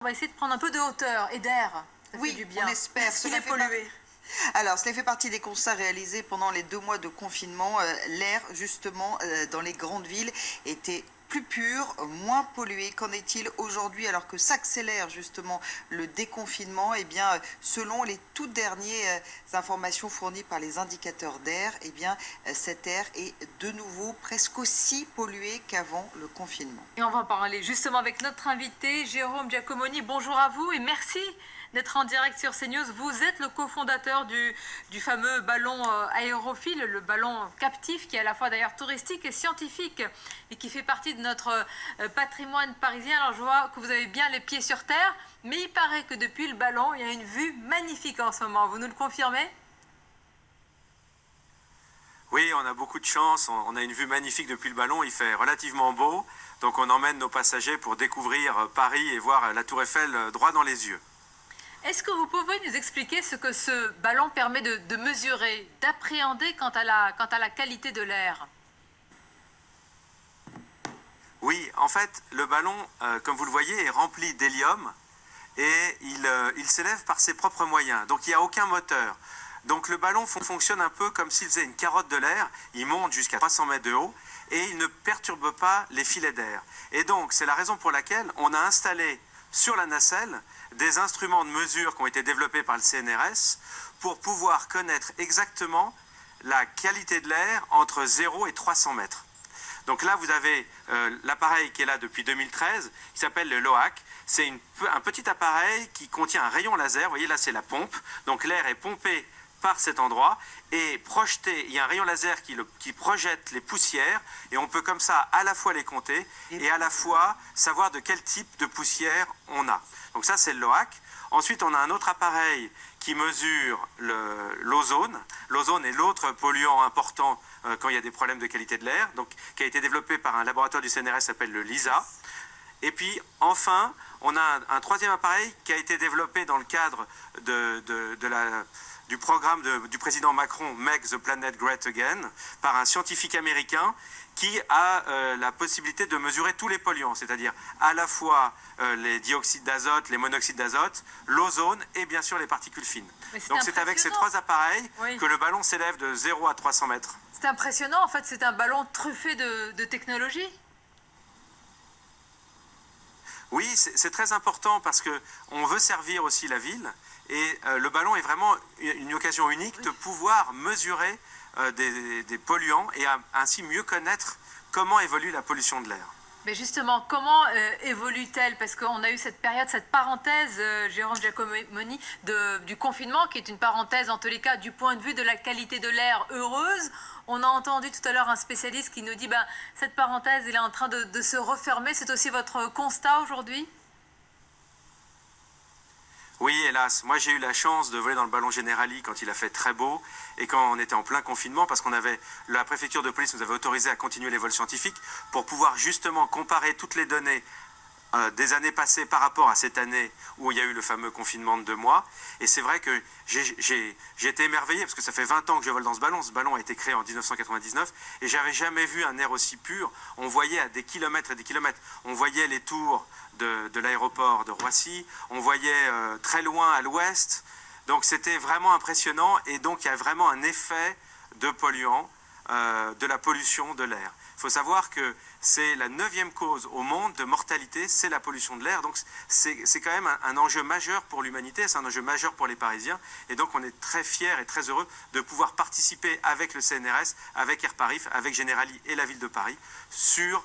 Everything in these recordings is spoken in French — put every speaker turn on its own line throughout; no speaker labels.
On va essayer de prendre un peu de hauteur et d'air. Ça fait du bien.
On espère.
S'il est pollué.
Alors, cela fait partie des constats réalisés pendant les 2 mois de confinement. L'air, justement, dans les grandes villes était plus pur, moins pollué. Qu'en est-il aujourd'hui alors que s'accélère justement le déconfinement? Eh bien, selon les toutes dernières informations fournies par les indicateurs d'air, eh bien, cet air est de nouveau presque aussi pollué qu'avant le confinement.
Et on va en parler justement avec notre invité, Jérôme Giacomoni. Bonjour à vous et merci d'être en direct sur CNews. Vous êtes le cofondateur du fameux ballon aérophile, le ballon captif qui est à la fois d'ailleurs touristique et scientifique et qui fait partie de notre patrimoine parisien. Alors je vois que vous avez bien les pieds sur terre, mais il paraît que depuis le ballon, il y a une vue magnifique en ce moment. Vous nous le confirmez ?
Oui, on a beaucoup de chance, on a une vue magnifique depuis le ballon, il fait relativement beau, donc on emmène nos passagers pour découvrir Paris et voir la Tour Eiffel droit dans les yeux.
Est-ce que vous pouvez nous expliquer ce que ce ballon permet de mesurer, d'appréhender quant à la qualité de l'air ?
Oui, en fait, le ballon, comme vous le voyez, est rempli d'hélium et il s'élève par ses propres moyens, donc il n'y a aucun moteur. Donc le ballon fonctionne un peu comme s'il faisait une carotte de l'air, il monte jusqu'à 300 mètres de haut et il ne perturbe pas les filets d'air. Et donc c'est la raison pour laquelle on a installé sur la nacelle des instruments de mesure qui ont été développés par le CNRS pour pouvoir connaître exactement la qualité de l'air entre 0 et 300 mètres. Donc là, vous avez l'appareil qui est là depuis 2013, qui s'appelle le LOAC. C'est un petit appareil qui contient un rayon laser. Vous voyez, là, c'est la pompe. Donc l'air est pompé par cet endroit et projeté. Il y a un rayon laser qui projette les poussières et on peut comme ça à la fois les compter et à la fois savoir de quel type de poussière on a. Donc ça, c'est le LOAC. Ensuite, on a un autre appareil qui mesure l'ozone. L'ozone est l'autre polluant important quand il y a des problèmes de qualité de l'air, donc qui a été développé par un laboratoire du CNRS qui s'appelle le LISA. Et puis, enfin, on a un troisième appareil qui a été développé dans le cadre du programme du président Macron, Make the Planet Great Again, par un scientifique américain qui a la possibilité de mesurer tous les polluants, c'est-à-dire à la fois les dioxydes d'azote, les monoxydes d'azote, l'ozone et bien sûr les particules fines. Donc c'est avec ces 3 appareils que le ballon s'élève de 0 à 300 mètres.
C'est impressionnant, en fait, c'est un ballon truffé de technologie.
Oui, c'est très important parce qu'on veut servir aussi la ville et le ballon est vraiment une occasion unique de pouvoir mesurer des polluants et ainsi mieux connaître comment évolue la pollution de l'air.
Mais justement, comment évolue-t-elle? Parce qu'on a eu cette période, cette parenthèse, Jérôme Giacomoni, du confinement, qui est une parenthèse, en tous les cas, du point de vue de la qualité de l'air heureuse. On a entendu tout à l'heure un spécialiste qui nous dit cette parenthèse, elle est en train de se refermer. C'est aussi votre constat aujourd'hui?
Oui, hélas. Moi, j'ai eu la chance de voler dans le ballon Generali quand il a fait très beau et quand on était en plein confinement parce qu'on avait, la préfecture de police nous avait autorisé à continuer les vols scientifiques pour pouvoir justement comparer toutes les données des années passées par rapport à cette année où il y a eu le fameux confinement de 2 mois. Et c'est vrai que j'ai été émerveillé parce que ça fait 20 ans que je vole dans ce ballon. Ce ballon a été créé en 1999 et j'avais jamais vu un air aussi pur. On voyait à des kilomètres et des kilomètres, on voyait les tours de l'aéroport de Roissy, on voyait très loin à l'ouest. Donc c'était vraiment impressionnant et donc il y a vraiment un effet de polluant, de la pollution de l'air. Il faut savoir que c'est la 9e cause au monde de mortalité, c'est la pollution de l'air. Donc c'est quand même un enjeu majeur pour l'humanité, c'est un enjeu majeur pour les Parisiens. Et donc on est très fiers et très heureux de pouvoir participer avec le CNRS, avec Air Paris, avec Generali et la ville de Paris sur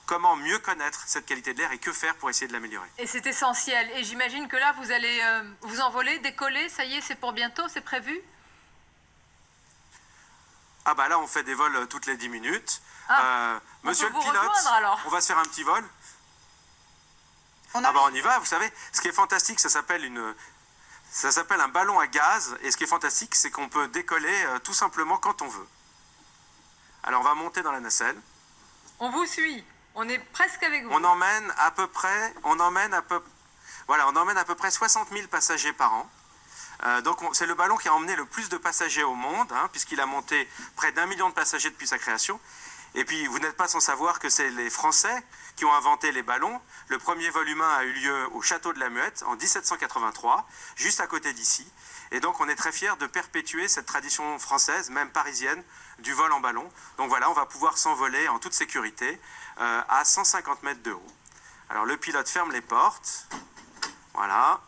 comment mieux connaître cette qualité de l'air et que faire pour essayer de l'améliorer.
Et c'est essentiel. Et j'imagine que là, vous allez vous envoler, décoller, ça y est, c'est pour bientôt, c'est prévu?
Ah bah là, on fait des vols toutes les 10 minutes. Monsieur le pilote, on va se faire un petit vol. On y va, vous savez. Ce qui est fantastique, ça s'appelle un ballon à gaz. Et ce qui est fantastique, c'est qu'on peut décoller tout simplement quand on veut. Alors on va monter dans la nacelle.
On vous suit. On est presque avec vous.
On emmène à peu près 60 000 passagers par an. Donc c'est le ballon qui a emmené le plus de passagers au monde, puisqu'il a monté près d'1 million de passagers depuis sa création. Et puis, vous n'êtes pas sans savoir que c'est les Français qui ont inventé les ballons. Le premier vol humain a eu lieu au château de la Muette en 1783, juste à côté d'ici. Et donc, on est très fiers de perpétuer cette tradition française, même parisienne, du vol en ballon. Donc voilà, on va pouvoir s'envoler en toute sécurité à 150 mètres de haut. Alors, le pilote ferme les portes. Voilà.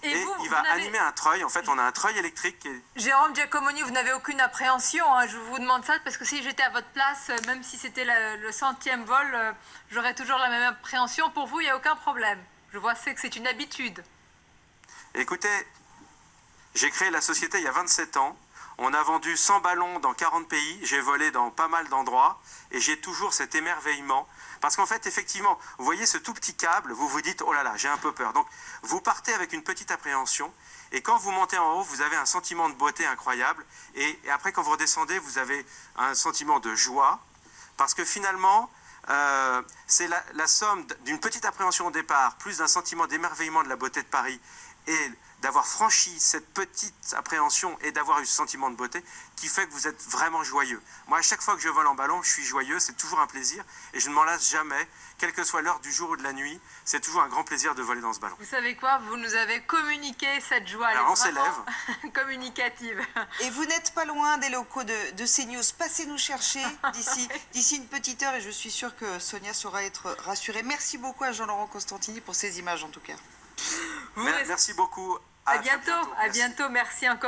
Et il va animer un treuil. En fait, on a un treuil électrique qui est...
Jérôme Giacomoni, vous n'avez aucune appréhension, hein. Je vous demande ça parce que si j'étais à votre place, même si c'était le 100e vol, j'aurais toujours la même appréhension. Pour vous, il n'y a aucun problème. Je vois que c'est une habitude.
Écoutez, j'ai créé la société il y a 27 ans. On a vendu 100 ballons dans 40 pays. J'ai volé dans pas mal d'endroits. Et j'ai toujours cet émerveillement. Parce qu'en fait, effectivement, vous voyez ce tout petit câble, vous vous dites, oh là là, j'ai un peu peur. Donc, vous partez avec une petite appréhension. Et quand vous montez en haut, vous avez un sentiment de beauté incroyable. Et après, quand vous redescendez, vous avez un sentiment de joie. Parce que finalement, c'est la somme d'une petite appréhension au départ, plus d'un sentiment d'émerveillement de la beauté de Paris, et d'avoir franchi cette petite appréhension et d'avoir eu ce sentiment de beauté qui fait que vous êtes vraiment joyeux. Moi, à chaque fois que je vole en ballon, je suis joyeux, c'est toujours un plaisir et je ne m'en lasse jamais, quelle que soit l'heure du jour ou de la nuit, c'est toujours un grand plaisir de voler dans ce ballon.
Vous savez quoi? Vous nous avez communiqué cette joie.
Alors, on s'élève.
Communicative.
Et vous n'êtes pas loin des locaux de CNews. Passez nous chercher d'ici une petite heure et je suis sûre que Sonia saura être rassurée. Merci beaucoup à Jean-Laurent Constantini pour ces images en tout cas.
Merci beaucoup.
À
très
bientôt. À
Merci.
bientôt. Merci encore.